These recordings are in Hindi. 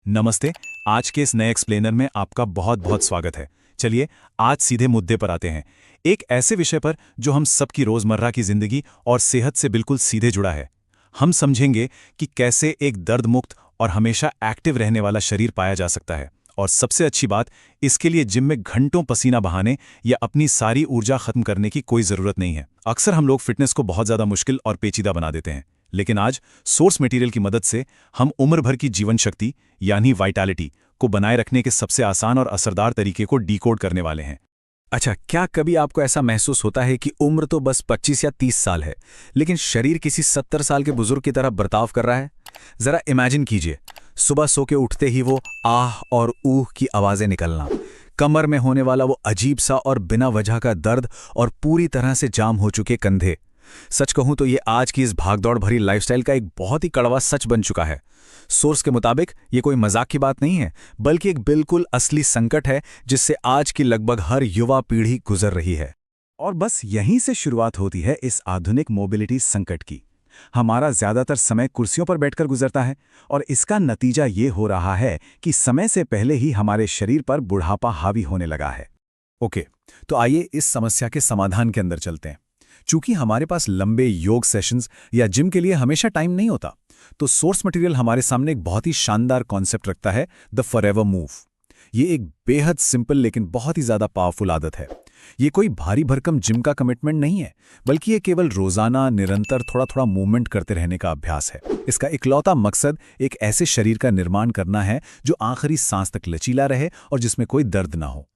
नमस्ते। आज के इस नए एक्सप्लेनर में आपका बहुत बहुत स्वागत है। चलिए आज सीधे मुद्दे पर आते हैं, एक ऐसे विषय पर जो हम सबकी रोजमर्रा की जिंदगी और सेहत से बिल्कुल सीधे जुड़ा है। हम समझेंगे कि कैसे एक दर्द मुक्त और हमेशा एक्टिव रहने वाला शरीर पाया जा सकता है। और सबसे अच्छी बात, इसके लिए जिम में घंटों पसीना बहाने या अपनी सारी ऊर्जा खत्म करने की कोई जरूरत नहीं है। अक्सर हम लोग फिटनेस को बहुत ज्यादा मुश्किल और पेचीदा बना देते हैं, लेकिन आज सोर्स मटेरियल की मदद से हम उम्र भर की जीवन शक्ति यानी वाइटैलिटी को बनाए रखने के सबसे आसान और असरदार तरीके को डिकोड करने वाले हैं। अच्छा, क्या कभी आपको ऐसा महसूस होता है कि उम्र तो बस 25 या 30 साल है, लेकिन शरीर किसी 70 साल के बुजुर्ग की तरह बर्ताव कर रहा है? जरा इमेजिन कीजिए, सुबह सो के उठते ही वो आह और ऊह की आवाजें निकलना, कमर में होने वाला वो अजीब सा और बिना वजह का दर्द और पूरी तरह से जाम हो चुके कंधे। सच कहूं तो ये आज की इस भागदौड़ भरी लाइफस्टाइल का एक बहुत ही कड़वा सच बन चुका है। सोर्स के मुताबिक ये कोई मजाक की बात नहीं है, बल्कि एक बिल्कुल असली संकट है जिससे आज की लगभग हर युवा पीढ़ी गुजर रही है। और बस यहीं से शुरुआत होती है इस आधुनिक मोबिलिटी संकट की। हमारा ज्यादातर समय कुर्सियों पर बैठकर गुजरता है और इसका नतीजा ये हो रहा है कि समय से पहले ही हमारे शरीर पर बुढ़ापा हावी होने लगा है। ओके, तो आइए इस समस्या के समाधान के अंदर चलते हैं। चूंकि हमारे पास लंबे योग सेशंस या जिम के लिए हमेशा टाइम नहीं होता, तो सोर्स मटेरियल हमारे सामने एक बहुत ही शानदार कॉन्सेप्ट रखता है, द फॉरएवर मूव। ये एक बेहद सिंपल लेकिन बहुत ही ज्यादा पावरफुल आदत है। ये कोई भारी भरकम जिम का कमिटमेंट नहीं है, बल्कि ये केवल रोजाना निरंतर थोड़ा थोड़ा मूवमेंट करते रहने का अभ्यास है। इसका इकलौता मकसद एक ऐसे शरीर का निर्माण करना है जो आखिरी सांस तक लचीला रहे और जिसमें कोई दर्द ना हो।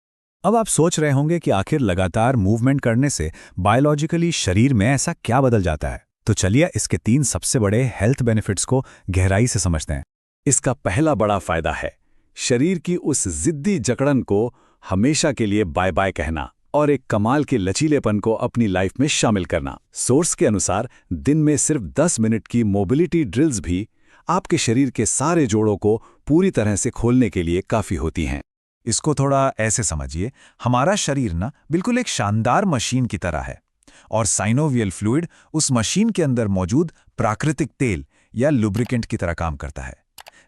अब आप सोच रहे होंगे कि आखिर लगातार मूवमेंट करने से बायोलॉजिकली शरीर में ऐसा क्या बदल जाता है। तो चलिए इसके 3 सबसे बड़े हेल्थ बेनिफिट्स को गहराई से समझते हैं। इसका पहला बड़ा फायदा है शरीर की उस जिद्दी जकड़न को हमेशा के लिए बाय बाय कहना और एक कमाल के लचीलेपन को अपनी लाइफ में शामिल करना। सोर्स के अनुसार दिन में सिर्फ 10 मिनट की मोबिलिटी ड्रिल्स भी आपके शरीर के सारे जोड़ों को पूरी तरह से खोलने के लिए काफी होती हैं। इसको थोड़ा ऐसे समझिए, हमारा शरीर ना बिल्कुल एक शानदार मशीन की तरह है और साइनोवियल फ्लूइड उस मशीन के अंदर मौजूद प्राकृतिक तेल या लुब्रिकेंट की तरह काम करता है।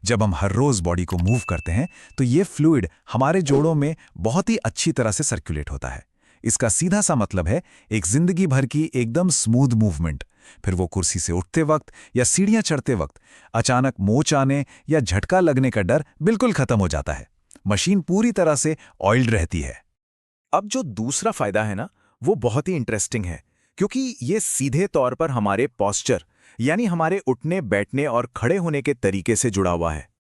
जब हम हर रोज बॉडी को मूव करते हैं तो ये फ्लूइड हमारे जोड़ों में बहुत ही अच्छी तरह से सर्कुलेट होता है। इसका सीधा सा मतलब है एक जिंदगी भर की एकदम स्मूथ मूवमेंट। फिर वो कुर्सी से उठते वक्त या सीढ़ियां चढ़ते वक्त अचानक मोच आने या झटका लगने का डर बिल्कुल खत्म हो जाता है। मशीन पूरी तरह से ऑयल्ड रहती है। अब जो दूसरा फायदा है ना, वो बहुत ही इंटरेस्टिंग है, क्योंकि ये सीधे तौर पर हमारे पोस्चर यानी हमारे उठने बैठने और खड़े होने के तरीके से जुड़ा हुआ है।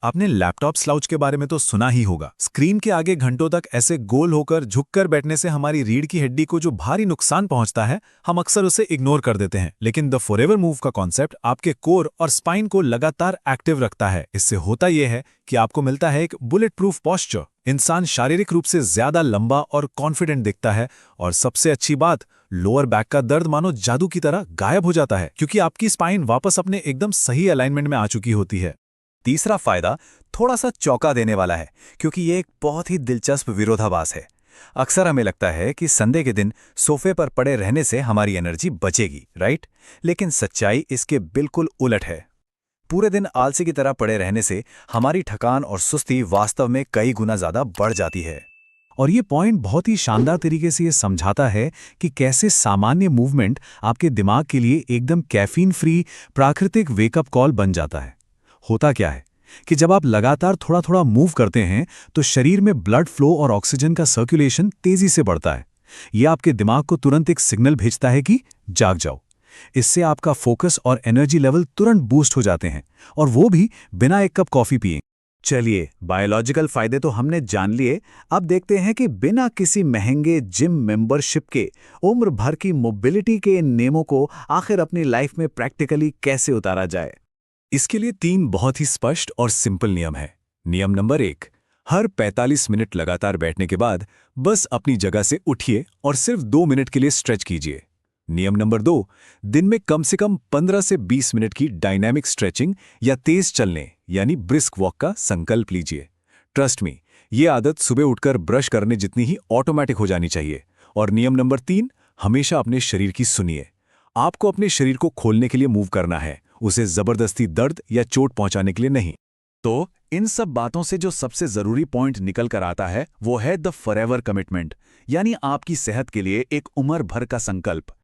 आपने लैपटॉप स्लाउच के बारे में तो सुना ही होगा। स्क्रीन के आगे घंटों तक ऐसे गोल होकर झुककर बैठने से हमारी रीढ़ की हड्डी को जो भारी नुकसान पहुंचता है, हम अक्सर उसे इग्नोर कर देते हैं। लेकिन द फॉरएवर मूव का कॉन्सेप्ट आपके कोर और स्पाइन को लगातार एक्टिव रखता है। इससे होता यह है कि आपको मिलता है एक बुलेट प्रूफ पॉस्चर। इंसान शारीरिक रूप से ज्यादा लंबा और कॉन्फिडेंट दिखता है और सबसे अच्छी बात, लोअर बैक का दर्द मानो जादू की तरह गायब हो जाता है, क्योंकि आपकी स्पाइन वापस अपने एकदम सही अलाइनमेंट में आ चुकी होती है। तीसरा फायदा थोड़ा सा चौंका देने वाला है, क्योंकि ये एक बहुत ही दिलचस्प विरोधाभास है। अक्सर हमें लगता है कि संडे के दिन सोफे पर पड़े रहने से हमारी एनर्जी बचेगी, राइट? लेकिन सच्चाई इसके बिल्कुल उलट है। पूरे दिन आलसी की तरह पड़े रहने से हमारी थकान और सुस्ती वास्तव में कई गुना ज्यादा बढ़ जाती है। और ये पॉइंट बहुत ही शानदार तरीके से ये समझाता है कि कैसे सामान्य मूवमेंट आपके दिमाग के लिए एकदम कैफीन फ्री प्राकृतिक वेकअप कॉल बन जाता है। होता क्या है कि जब आप लगातार थोड़ा थोड़ा मूव करते हैं तो शरीर में ब्लड फ्लो और ऑक्सीजन का सर्कुलेशन तेजी से बढ़ता है। यह आपके दिमाग को तुरंत एक सिग्नल भेजता है कि जाग जाओ। इससे आपका फोकस और एनर्जी लेवल तुरंत बूस्ट हो जाते हैं, और वो भी बिना एक कप कॉफी पिए। चलिए, बायोलॉजिकल फायदे तो हमने जान लिए। अब देखते हैं कि बिना किसी महंगे जिम मेंबरशिप के उम्र भर की मोबिलिटी के इन नियमों को आखिर अपनी लाइफ में प्रैक्टिकली कैसे उतारा जाए। इसके लिए 3 बहुत ही स्पष्ट और सिंपल नियम है। नियम नंबर 1, हर 45 मिनट लगातार बैठने के बाद बस अपनी जगह से उठिए और सिर्फ 2 मिनट के लिए स्ट्रेच कीजिए। नियम नंबर 2, दिन में कम से कम 15 से 20 मिनट की डायनामिक स्ट्रेचिंग या तेज चलने यानी ब्रिस्क वॉक का संकल्प लीजिए। ट्रस्ट मी, ये आदत सुबह उठकर ब्रश करने जितनी ही ऑटोमेटिक हो जानी चाहिए। और नियम नंबर 3, हमेशा अपने शरीर की सुनिए। आपको अपने शरीर को खोलने के लिए मूव करना है, उसे जबरदस्ती दर्द या चोट पहुंचाने के लिए नहीं। तो इन सब बातों से जो सबसे जरूरी पॉइंट निकल कर आता है वो है द फॉरएवर कमिटमेंट, यानी आपकी सेहत के लिए एक उम्र भर का संकल्प।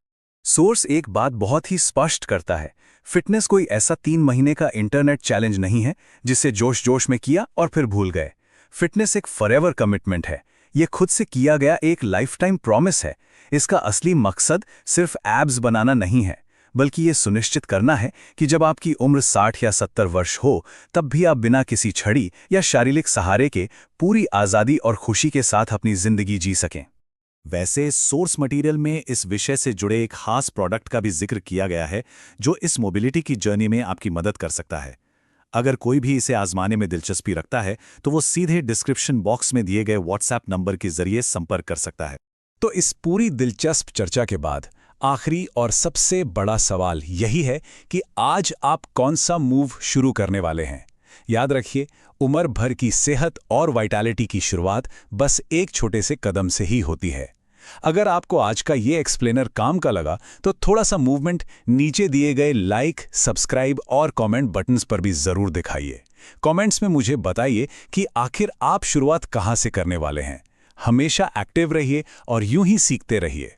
सोर्स एक बात बहुत ही स्पष्ट करता है, फिटनेस कोई ऐसा 3 महीने का इंटरनेट चैलेंज नहीं है जिसे जोश जोश में किया और फिर भूल गए। फिटनेस एक फॉरएवर कमिटमेंट है, ये खुद से किया गया एक लाइफ टाइम प्रॉमिस है। इसका असली मकसद सिर्फ एब्स बनाना नहीं है, बल्कि ये सुनिश्चित करना है कि जब आपकी उम्र 60 या 70 वर्ष हो तब भी आप बिना किसी छड़ी या शारीरिक सहारे के पूरी आज़ादी और खुशी के साथ अपनी जिंदगी जी सकें। वैसे सोर्स मटेरियल में इस विषय से जुड़े एक खास प्रोडक्ट का भी जिक्र किया गया है जो इस मोबिलिटी की जर्नी में आपकी मदद कर सकता है। अगर कोई भी इसे आजमाने में दिलचस्पी रखता है तो वो सीधे डिस्क्रिप्शन बॉक्स में दिए गए व्हाट्सएप नंबर के जरिए संपर्क कर सकता है। तो इस पूरी दिलचस्प चर्चा के बाद आखिरी और सबसे बड़ा सवाल यही है कि आज आप कौन सा मूव शुरू करने वाले हैं। याद रखिए, उम्र भर की सेहत और वाइटैलिटी की शुरुआत बस एक छोटे से कदम से ही होती है। अगर आपको आज का ये एक्सप्लेनर काम का लगा तो थोड़ा सा मूवमेंट नीचे दिए गए लाइक, सब्सक्राइब और कमेंट बटन्स पर भी जरूर दिखाइए। कमेंट्स में मुझे बताइए कि आखिर आप शुरुआत कहाँ से करने वाले हैं। हमेशा एक्टिव रहिए और यूं ही सीखते रहिए।